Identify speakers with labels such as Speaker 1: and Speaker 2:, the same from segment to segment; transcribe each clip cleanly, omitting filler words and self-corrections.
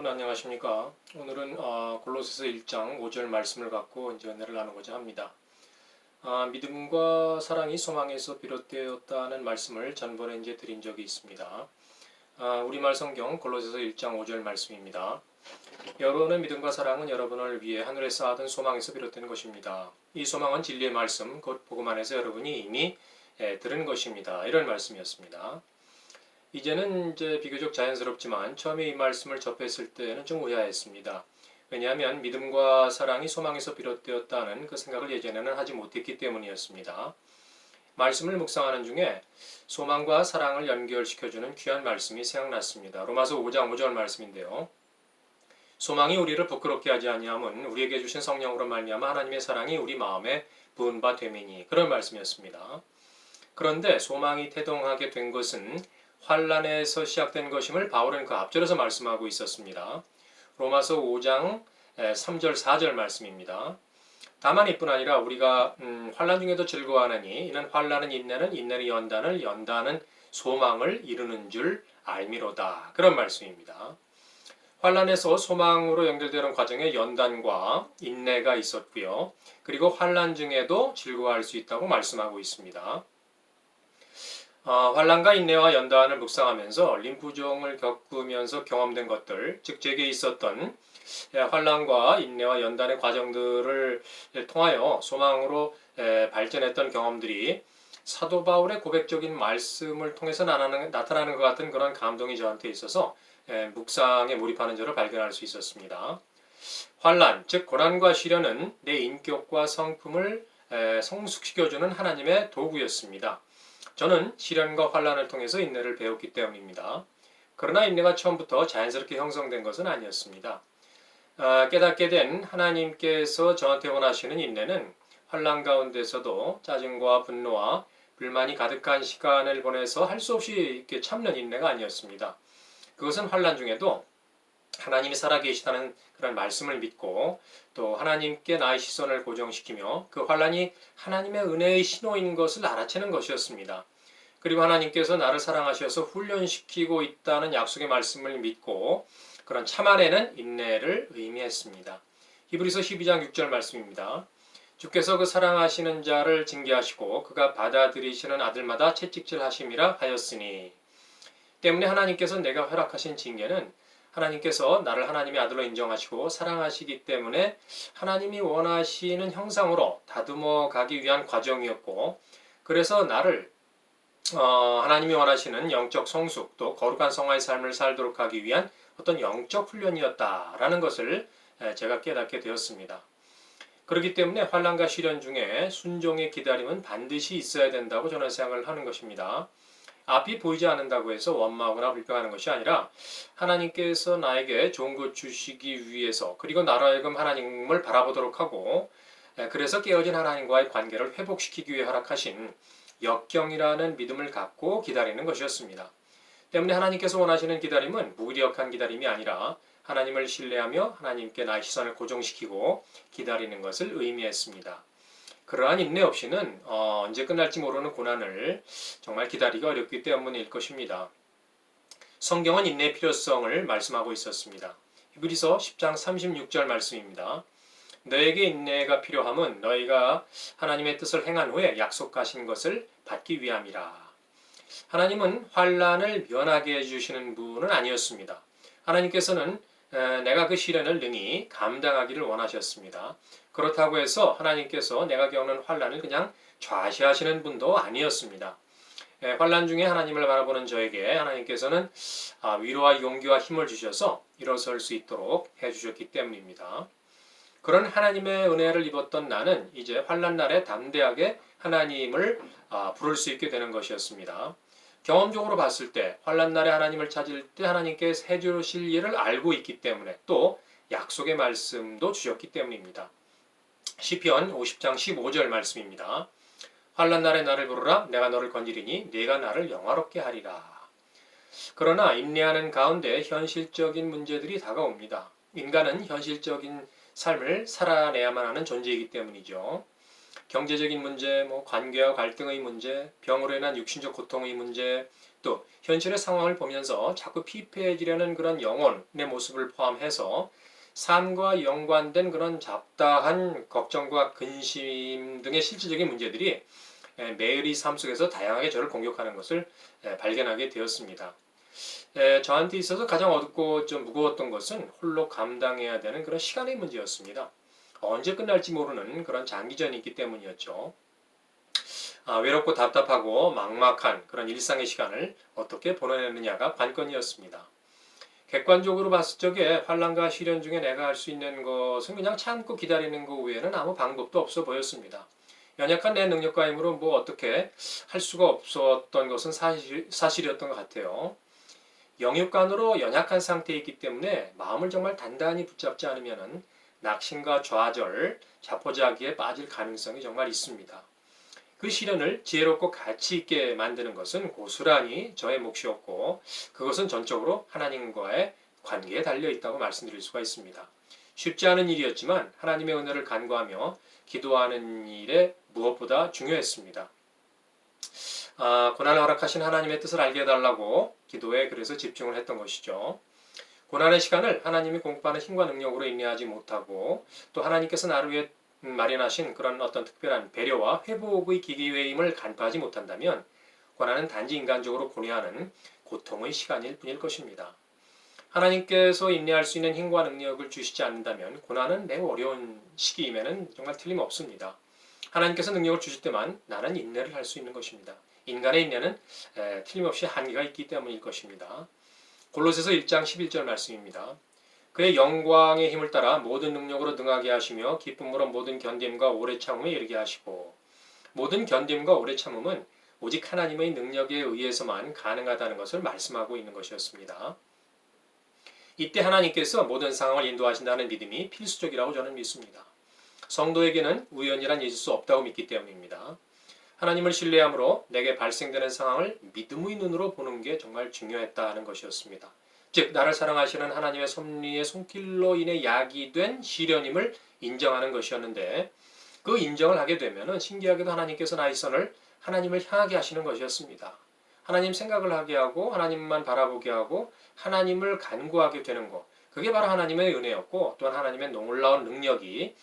Speaker 1: 안녕하십니까. 오늘은 골로새서 1장 5절 말씀을 갖고 이제 은혜를 나누고자 합니다. 믿음과 사랑이 소망에서 비롯되었다는 말씀을 전번에 이제 드린 적이 있습니다. 우리말 성경 골로새서 1장 5절 말씀입니다. 여러분의 믿음과 사랑은 여러분을 위해 하늘에 쌓아둔 소망에서 비롯된 것입니다. 이 소망은 진리의 말씀, 곧 복음 안에서 여러분이 이미 들은 것입니다. 이런 말씀이었습니다. 이제는 이제 비교적 자연스럽지만 처음에 이 말씀을 접했을 때는 좀 의아했습니다. 왜냐하면 믿음과 사랑이 소망에서 비롯되었다는 그 생각을 예전에는 하지 못했기 때문이었습니다. 말씀을 묵상하는 중에 소망과 사랑을 연결시켜주는 귀한 말씀이 생각났습니다. 로마서 5장 5절 말씀인데요. 소망이 우리를 부끄럽게 하지 아니함은 우리에게 주신 성령으로 말미암아 하나님의 사랑이 우리 마음에 부은 바 됨이니, 그런 말씀이었습니다. 그런데 소망이 태동하게 된 것은 환란에서 시작된 것임을 바울은 그 앞절에서 말씀하고 있었습니다. 로마서 5장 3절 4절 말씀입니다. 다만 이뿐 아니라 우리가 환란 중에도 즐거워하나니 이는 환란은 인내는, 인내는 연단을, 연단은 소망을 이루는 줄 알미로다. 그런 말씀입니다. 환란에서 소망으로 연결되는 과정에 연단과 인내가 있었고요. 그리고 환란 중에도 즐거워할 수 있다고 말씀하고 있습니다. 환란과 인내와 연단을 묵상하면서 림부종을 겪으면서 경험된 것들, 즉 제게 있었던 환란과 인내와 연단의 과정들을 통하여 소망으로 발전했던 경험들이 사도 바울의 고백적인 말씀을 통해서 나타나는 것 같은 그런 감동이 저한테 있어서 묵상에 몰입하는 저를 발견할 수 있었습니다. 환란, 즉 고난과 시련은 내 인격과 성품을 성숙시켜주는 하나님의 도구였습니다. 저는 시련과 환란을 통해서 인내를 배웠기 때문입니다. 그러나 인내가 처음부터 자연스럽게 형성된 것은 아니었습니다. 깨닫게 된 하나님께서 저한테 원하시는 인내는 환란 가운데서도 짜증과 분노와 불만이 가득한 시간을 보내서 할 수 없이 이렇게 참는 인내가 아니었습니다. 그것은 환란 중에도 하나님이 살아계시다는 그런 말씀을 믿고 또 하나님께 나의 시선을 고정시키며 그 환란이 하나님의 은혜의 신호인 것을 알아채는 것이었습니다. 그리고 하나님께서 나를 사랑하셔서 훈련시키고 있다는 약속의 말씀을 믿고 그런 참아내는 인내를 의미했습니다. 히브리서 12장 6절 말씀입니다. 주께서 그 사랑하시는 자를 징계하시고 그가 받아들이시는 아들마다 채찍질 하심이라 하였으니, 때문에 하나님께서 내가 허락하신 징계는 하나님께서 나를 하나님의 아들로 인정하시고 사랑하시기 때문에 하나님이 원하시는 형상으로 다듬어 가기 위한 과정이었고, 그래서 나를 하나님이 원하시는 영적 성숙 또 거룩한 성화의 삶을 살도록 하기 위한 어떤 영적 훈련이었다라는 것을 제가 깨닫게 되었습니다. 그렇기 때문에 환란과 시련 중에 순종의 기다림은 반드시 있어야 된다고 저는 생각을 하는 것입니다. 앞이 보이지 않는다고 해서 원망하거나 불평하는 것이 아니라 하나님께서 나에게 좋은 것 주시기 위해서, 그리고 나로 하여금 하나님을 바라보도록 하고 그래서 깨어진 하나님과의 관계를 회복시키기 위해 허락하신 역경이라는 믿음을 갖고 기다리는 것이었습니다. 때문에 하나님께서 원하시는 기다림은 무기력한 기다림이 아니라 하나님을 신뢰하며 하나님께 나의 시선을 고정시키고 기다리는 것을 의미했습니다. 그러한 인내 없이는 언제 끝날지 모르는 고난을 정말 기다리기가 어렵기 때문일 것입니다. 성경은 인내의 필요성을 말씀하고 있었습니다. 히브리서 10장 36절 말씀입니다. 너에게 인내가 필요함은 너희가 하나님의 뜻을 행한 후에 약속하신 것을 받기 위함이라. 하나님은 환란을 면하게 해주시는 분은 아니었습니다. 하나님께서는 내가 그 시련을 능히 감당하기를 원하셨습니다. 그렇다고 해서 하나님께서 내가 겪는 환란을 그냥 좌시하시는 분도 아니었습니다. 환란 중에 하나님을 바라보는 저에게 하나님께서는 위로와 용기와 힘을 주셔서 일어설 수 있도록 해주셨기 때문입니다. 그런 하나님의 은혜를 입었던 나는 이제 환란 날에 담대하게 하나님을 부를 수 있게 되는 것이었습니다. 경험적으로 봤을 때 환란 날에 하나님을 찾을 때 하나님께 해주실 일을 알고 있기 때문에 또 약속의 말씀도 주셨기 때문입니다. 시편 50장 15절 말씀입니다. 환란 날에 나를 부르라 내가 너를 건지리니 네가 나를 영화롭게 하리라. 그러나 인내하는 가운데 현실적인 문제들이 다가옵니다. 인간은 현실적인 삶을 살아내야만 하는 존재이기 때문이죠. 경제적인 문제, 뭐 관계와 갈등의 문제, 병으로 인한 육신적 고통의 문제, 또 현실의 상황을 보면서 자꾸 피폐해지려는 그런 영혼의 모습을 포함해서 삶과 연관된 그런 잡다한 걱정과 근심 등의 실질적인 문제들이 매일의 삶 속에서 다양하게 저를 공격하는 것을 발견하게 되었습니다. 저한테 있어서 가장 어둡고 좀 무거웠던 것은 홀로 감당해야 되는 그런 시간의 문제였습니다. 언제 끝날지 모르는 그런 장기전이 있기 때문이었죠. 외롭고 답답하고 막막한 그런 일상의 시간을 어떻게 보내느냐가 관건이었습니다. 객관적으로 봤을 적에 환란과 시련 중에 내가 할 수 있는 것은 그냥 참고 기다리는 것 외에는 아무 방법도 없어 보였습니다. 연약한 내 능력과 힘으로 뭐 어떻게 할 수가 없었던 것은 사실이었던 것 같아요. 영육간으로 연약한 상태에 있기 때문에 마음을 정말 단단히 붙잡지 않으면 낙심과 좌절, 자포자기에 빠질 가능성이 정말 있습니다. 그 시련을 지혜롭고 가치 있게 만드는 것은 고스란히 저의 몫이었고 그것은 전적으로 하나님과의 관계에 달려 있다고 말씀드릴 수가 있습니다. 쉽지 않은 일이었지만 하나님의 은혜를 간구하며 기도하는 일에 무엇보다 중요했습니다. 고난을 허락하신 하나님의 뜻을 알게 해달라고 기도에 그래서 집중을 했던 것이죠. 고난의 시간을 하나님이 공급하는 힘과 능력으로 인내하지 못하고 또 하나님께서 나를 위해 마련하신 그런 어떤 특별한 배려와 회복의 기회임을 간파하지 못한다면 고난은 단지 인간적으로 고뇌하는 고통의 시간일 뿐일 것입니다. 하나님께서 인내할 수 있는 힘과 능력을 주시지 않는다면 고난은 매우 어려운 시기임에는 정말 틀림없습니다. 하나님께서 능력을 주실 때만 나는 인내를 할 수 있는 것입니다. 인간의 인내는 틀림없이 한계가 있기 때문일 것입니다. 골로새서 1장 11절 말씀입니다. 그의 영광의 힘을 따라 모든 능력으로 능하게 하시며 기쁨으로 모든 견딤과 오래 참음에 이르게 하시고 모든 견딤과 오래 참음은 오직 하나님의 능력에 의해서만 가능하다는 것을 말씀하고 있는 것이었습니다. 이때 하나님께서 모든 상황을 인도하신다는 믿음이 필수적이라고 저는 믿습니다. 성도에게는 우연이란 있을 수 없다고 믿기 때문입니다. 하나님을 신뢰함으로 내게 발생되는 상황을 믿음의 눈으로 보는 게 정말 중요했다는 것이었습니다. 즉 나를 사랑하시는 하나님의 섭리의 손길로 인해 야기된 시련임을 인정하는 것이었는데 그 인정을 하게 되면 신기하게도 하나님께서 나의 선을 하나님을 향하게 하시는 것이었습니다. 하나님 생각을 하게 하고 하나님만 바라보게 하고 하나님을 간구하게 되는 것, 그게 바로 하나님의 은혜였고 또한 하나님의 놀라운 능력이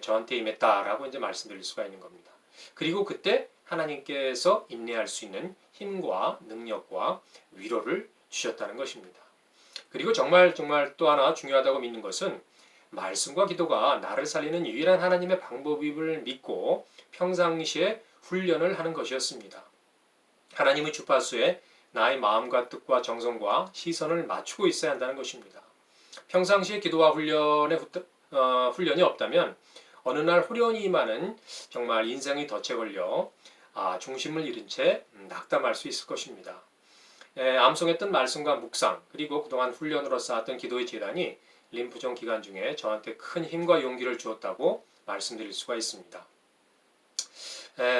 Speaker 1: 저한테 임했다라고 이제 말씀드릴 수가 있는 겁니다. 그리고 그때 하나님께서 인내할 수 있는 힘과 능력과 위로를 주셨다는 것입니다. 그리고 정말 또 하나 중요하다고 믿는 것은 말씀과 기도가 나를 살리는 유일한 하나님의 방법임을 믿고 평상시에 훈련을 하는 것이었습니다. 하나님의 주파수에 나의 마음과 뜻과 정성과 시선을 맞추고 있어야 한다는 것입니다. 평상시에 기도와 훈련이 없다면 어느 날 후련이 임하는 정말 인생의 덫에 걸려 중심을 잃은 채 낙담할 수 있을 것입니다. 암송했던 말씀과 묵상 그리고 그동안 훈련으로 쌓았던 기도의 재단이 림프종 기간 중에 저한테 큰 힘과 용기를 주었다고 말씀드릴 수가 있습니다.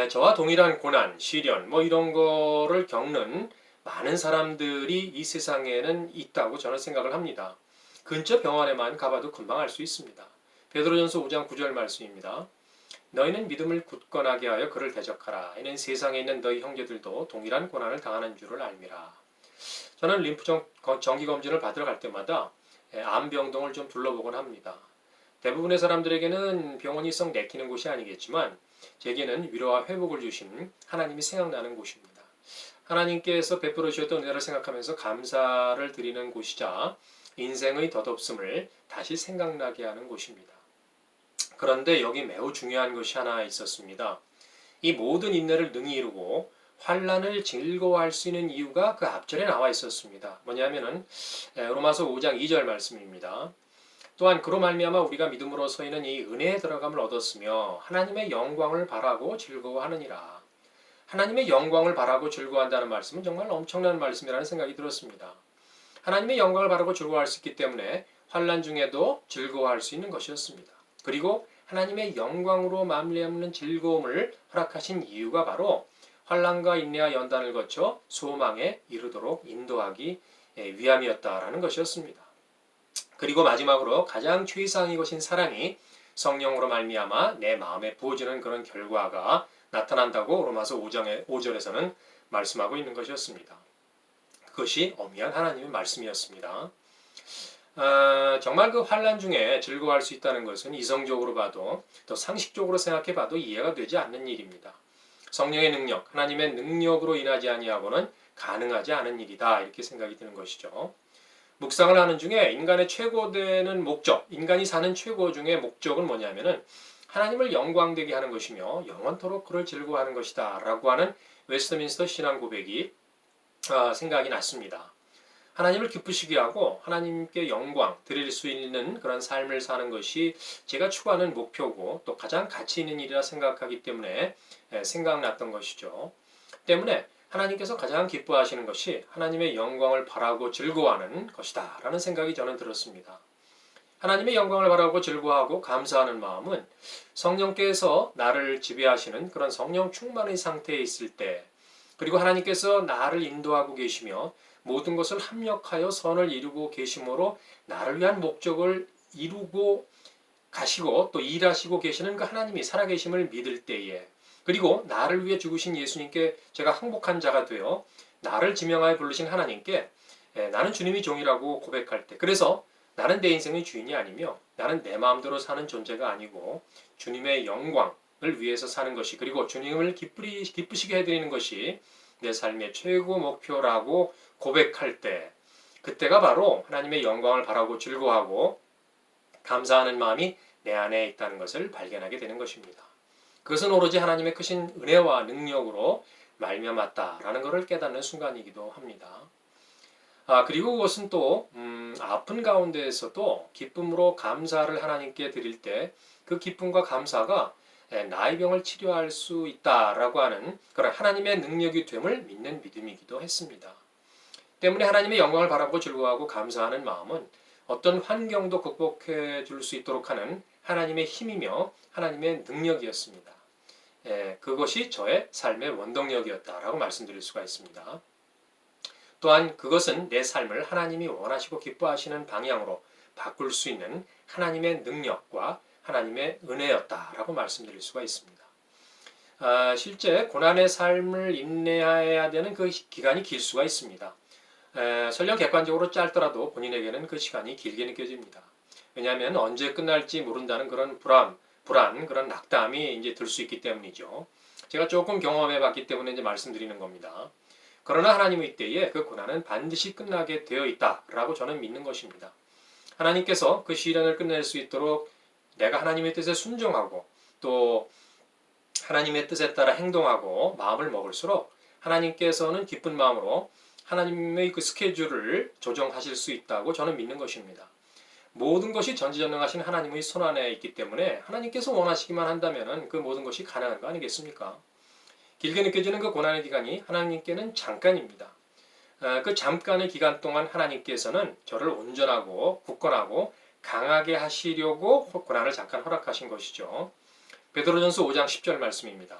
Speaker 1: 저와 동일한 고난, 시련 이런 거를 겪는 많은 사람들이 이 세상에는 있다고 저는 생각을 합니다. 근처 병원에만 가봐도 금방 알 수 있습니다. 베드로전서 5장 9절 말씀입니다. 너희는 믿음을 굳건하게 하여 그를 대적하라. 이는 세상에 있는 너희 형제들도 동일한 고난을 당하는 줄을 알미라. 저는 림프종 정기검진을 받으러 갈 때마다 암병동을 좀 둘러보곤 합니다. 대부분의 사람들에게는 병원이 썩 내키는 곳이 아니겠지만 제게는 위로와 회복을 주신 하나님이 생각나는 곳입니다. 하나님께서 베풀어 주셨던 은혜를 생각하면서 감사를 드리는 곳이자 인생의 덧없음을 다시 생각나게 하는 곳입니다. 그런데 여기 매우 중요한 것이 하나 있었습니다. 이 모든 인내를 능히 이루고 환란을 즐거워할 수 있는 이유가 그 앞절에 나와 있었습니다. 뭐냐면은 로마서 5장 2절 말씀입니다. 또한 그로 말미암아 우리가 믿음으로 서이는 이 은혜에 들어감을 얻었으며 하나님의 영광을 바라고 즐거워하느니라. 하나님의 영광을 바라고 즐거워한다는 말씀은 정말 엄청난 말씀이라는 생각이 들었습니다. 하나님의 영광을 바라고 즐거워할 수 있기 때문에 환란 중에도 즐거워할 수 있는 것이었습니다. 그리고 하나님의 영광으로 말미암는 즐거움을 허락하신 이유가 바로 환란과 인내와 연단을 거쳐 소망에 이르도록 인도하기 위함이었다라는 것이었습니다. 그리고 마지막으로 가장 최상의 것인 사랑이 성령으로 말미암아 내 마음에 부어지는 그런 결과가 나타난다고 로마서 5절에서는 말씀하고 있는 것이었습니다. 그것이 엄미한 하나님의 말씀이었습니다. 정말 그 환난 중에 즐거워할 수 있다는 것은 이성적으로 봐도 또 상식적으로 생각해 봐도 이해가 되지 않는 일입니다. 성령의 능력, 하나님의 능력으로 인하지 아니하고는 가능하지 않은 일이다 이렇게 생각이 드는 것이죠. 묵상을 하는 중에 인간의 최고되는 목적, 인간이 사는 최고 중의 목적은 뭐냐면은 하나님을 영광되게 하는 것이며 영원토록 그를 즐거워하는 것이다 라고 하는 웨스트민스터 신앙 고백이 생각이 났습니다. 하나님을 기쁘시게 하고 하나님께 영광 드릴 수 있는 그런 삶을 사는 것이 제가 추구하는 목표고 또 가장 가치 있는 일이라 생각하기 때문에 생각났던 것이죠. 때문에 하나님께서 가장 기뻐하시는 것이 하나님의 영광을 바라고 즐거워하는 것이다 라는 생각이 저는 들었습니다. 하나님의 영광을 바라고 즐거워하고 감사하는 마음은 성령께서 나를 지배하시는 그런 성령 충만의 상태에 있을 때, 그리고 하나님께서 나를 인도하고 계시며 모든 것을 합력하여 선을 이루고 계심으로 나를 위한 목적을 이루고 가시고 또 일하시고 계시는 그 하나님이 살아계심을 믿을 때에, 그리고 나를 위해 죽으신 예수님께 제가 항복한 자가 되어 나를 지명하여 부르신 하나님께 나는 주님이 종이라고 고백할 때, 그래서 나는 내 인생의 주인이 아니며 나는 내 마음대로 사는 존재가 아니고 주님의 영광을 위해서 사는 것이, 그리고 주님을 기쁘시게 해드리는 것이 내 삶의 최고 목표라고 고백할 때, 그때가 바로 하나님의 영광을 바라고 즐거워하고 감사하는 마음이 내 안에 있다는 것을 발견하게 되는 것입니다. 그것은 오로지 하나님의 크신 은혜와 능력으로 말미암았다라는 것을 깨닫는 순간이기도 합니다. 그리고 그것은 또 아픈 가운데에서도 기쁨으로 감사를 하나님께 드릴 때 그 기쁨과 감사가 나의 병을 치료할 수 있다라고 하는 그런 하나님의 능력이 됨을 믿는 믿음이기도 했습니다. 때문에 하나님의 영광을 바라보고 즐거워하고 감사하는 마음은 어떤 환경도 극복해 줄 수 있도록 하는 하나님의 힘이며 하나님의 능력이었습니다. 그것이 저의 삶의 원동력이었다라고 말씀드릴 수가 있습니다. 또한 그것은 내 삶을 하나님이 원하시고 기뻐하시는 방향으로 바꿀 수 있는 하나님의 능력과 하나님의 은혜였다라고 말씀드릴 수가 있습니다. 실제 고난의 삶을 인내해야 되는 그 기간이 길 수가 있습니다. 설령 객관적으로 짧더라도 본인에게는 그 시간이 길게 느껴집니다. 왜냐하면 언제 끝날지 모른다는 그런 불안, 그런 낙담이 이제 들 수 있기 때문이죠. 제가 조금 경험해 봤기 때문에 이제 말씀드리는 겁니다. 그러나 하나님의 때에 그 고난은 반드시 끝나게 되어 있다라고 저는 믿는 것입니다. 하나님께서 그 시련을 끝낼 수 있도록 내가 하나님의 뜻에 순종하고 또 하나님의 뜻에 따라 행동하고 마음을 먹을수록 하나님께서는 기쁜 마음으로 하나님의 그 스케줄을 조정하실 수 있다고 저는 믿는 것입니다. 모든 것이 전지전능하신 하나님의 손안에 있기 때문에 하나님께서 원하시기만 한다면 그 모든 것이 가능한 거 아니겠습니까? 길게 느껴지는 그 고난의 기간이 하나님께는 잠깐입니다. 그 잠깐의 기간 동안 하나님께서는 저를 온전하고 굳건하고 강하게 하시려고 고난을 잠깐 허락하신 것이죠. 베드로전서 5장 10절 말씀입니다.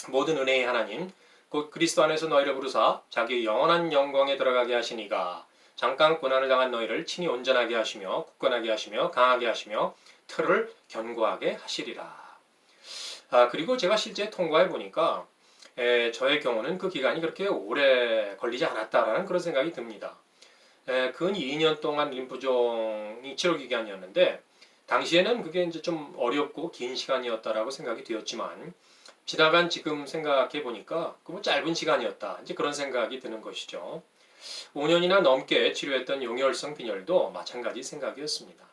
Speaker 1: 모든 은혜의 하나님 곧 그리스도 안에서 너희를 부르사 자기의 영원한 영광에 들어가게 하시니가 잠깐 고난을 당한 너희를 친히 온전하게 하시며 굳건하게 하시며 강하게 하시며 틀을 견고하게 하시리라. 그리고 제가 실제 통과해 보니까 저의 경우는 그 기간이 그렇게 오래 걸리지 않았다라는 그런 생각이 듭니다. 근 2년 동안 림프종이 치료 기간이었는데 당시에는 그게 이제 좀 어렵고 긴 시간이었다라고 생각이 되었지만 지나간 지금 생각해 보니까 그 짧은 시간이었다 이제 그런 생각이 드는 것이죠. 5년이나 넘게 치료했던 용혈성 빈혈도 마찬가지 생각이었습니다.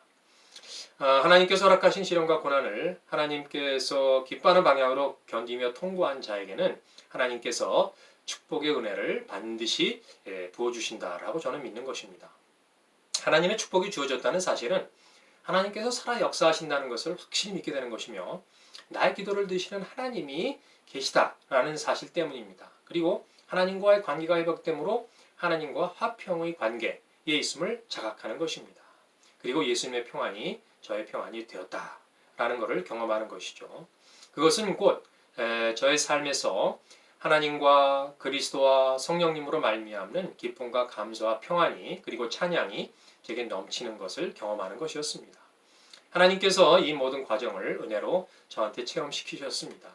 Speaker 1: 하나님께서 허락하신 시련과 고난을 하나님께서 기뻐하는 방향으로 견디며 통과한 자에게는 하나님께서 축복의 은혜를 반드시 부어주신다라고 저는 믿는 것입니다. 하나님의 축복이 주어졌다는 사실은 하나님께서 살아 역사하신다는 것을 확실히 믿게 되는 것이며 나의 기도를 드시는 하나님이 계시다라는 사실 때문입니다. 그리고 하나님과의 관계가 회복되므로 하나님과 화평의 관계에 있음을 자각하는 것입니다. 그리고 예수님의 평안이 저의 평안이 되었다라는 것을 경험하는 것이죠. 그것은 곧 저의 삶에서 하나님과 그리스도와 성령님으로 말미암는 기쁨과 감사와 평안이 그리고 찬양이 제게 넘치는 것을 경험하는 것이었습니다. 하나님께서 이 모든 과정을 은혜로 저한테 체험시키셨습니다.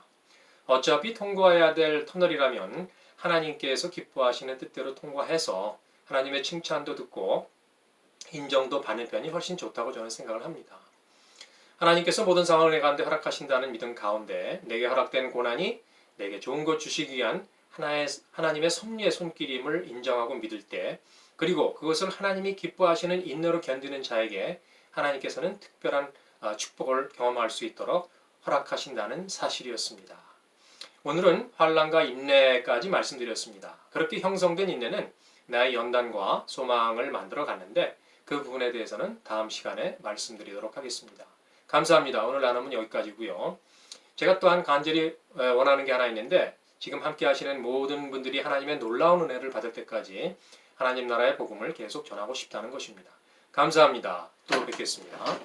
Speaker 1: 어차피 통과해야 될 터널이라면 하나님께서 기뻐하시는 뜻대로 통과해서 하나님의 칭찬도 듣고 인정도 받는 편이 훨씬 좋다고 저는 생각을 합니다. 하나님께서 모든 상황을 내 가운데 허락하신다는 믿음 가운데 내게 허락된 고난이 내게 좋은 것 주시기 위한 하나님의 섭리의 손길임을 인정하고 믿을 때, 그리고 그것을 하나님이 기뻐하시는 인내로 견디는 자에게 하나님께서는 특별한 축복을 경험할 수 있도록 허락하신다는 사실이었습니다. 오늘은 환난과 인내까지 말씀드렸습니다. 그렇게 형성된 인내는 나의 연단과 소망을 만들어 갔는데 그 부분에 대해서는 다음 시간에 말씀드리도록 하겠습니다. 감사합니다. 오늘 나눔은 여기까지고요. 제가 또한 간절히 원하는 게 하나 있는데, 지금 함께 하시는 모든 분들이 하나님의 놀라운 은혜를 받을 때까지 하나님 나라의 복음을 계속 전하고 싶다는 것입니다. 감사합니다. 또 뵙겠습니다.